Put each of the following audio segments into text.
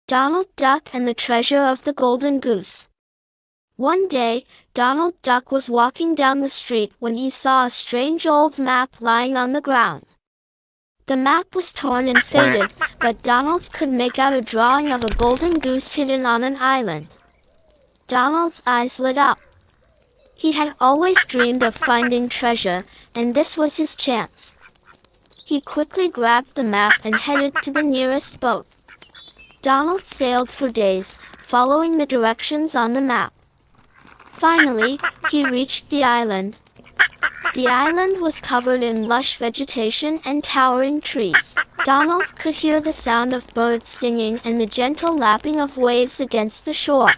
Donald Duck and the Treasure of the Golden Goose. One day, Donald Duck was walking down the street when he saw a strange old map lying on the ground. The map was torn and faded, but Donald could make out a drawing of a golden goose hidden on an island. Donald's eyes lit up. He had always dreamed of finding treasure, and this was his chance. He quickly grabbed the map and headed to the nearest boat. Donald sailed for days, following the directions on the map. Finally, he reached the island. The island was covered in lush vegetation and towering trees. Donald could hear the sound of birds singing and the gentle lapping of waves against the shore.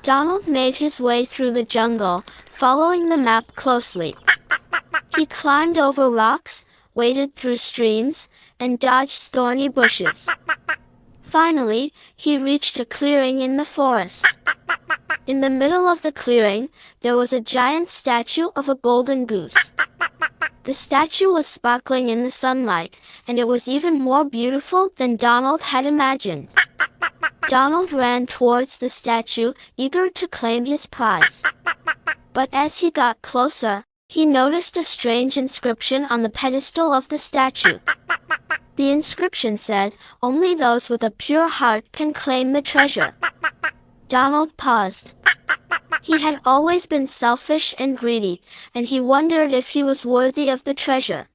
Donald made his way through the jungle, following the map closely. He climbed over rocks, waded through streams, and dodged thorny bushes. Finally, he reached a clearing in the forest. In the middle of the clearing, there was a giant statue of a golden goose. The statue was sparkling in the sunlight, and it was even more beautiful than Donald had imagined. Donald ran towards the statue, eager to claim his prize. But as he got closer, he noticed a strange inscription on the pedestal of the statue. The inscription said, "Only those with a pure heart can claim the treasure." Donald paused. He had always been selfish and greedy, and he wondered if he was worthy of the treasure.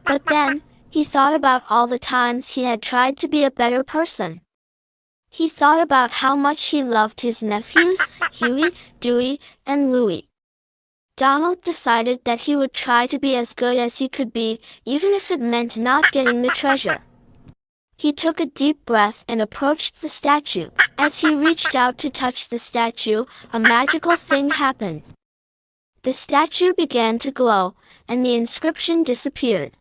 But then, he thought about all the times he had tried to be a better person. He thought about how much he loved his nephews, Huey, Dewey, and Louie. Donald decided that he would try to be as good as he could be, even if it meant not getting the treasure. He took a deep breath and approached the statue. As he reached out to touch the statue, a magical thing happened. The statue began to glow, and the inscription disappeared.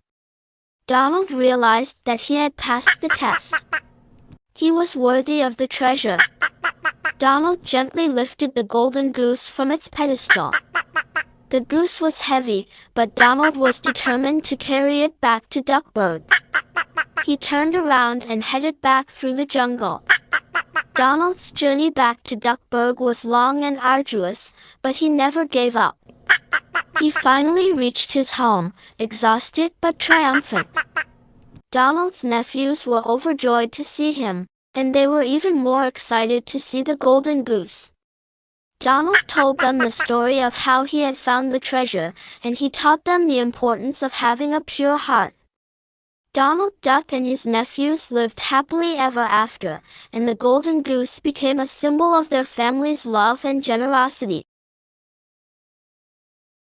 Donald realized that he had passed the test. He was worthy of the treasure. Donald gently lifted the golden goose from its pedestal. The goose was heavy, but Donald was determined to carry it back to Duckburg. He turned around and headed back through the jungle. Donald's journey back to Duckburg was long and arduous, but he never gave up. He finally reached his home, exhausted but triumphant. Donald's nephews were overjoyed to see him, and they were even more excited to see the golden goose. Donald told them the story of how he had found the treasure, and he taught them the importance of having a pure heart. Donald Duck and his nephews lived happily ever after, and the golden goose became a symbol of their family's love and generosity.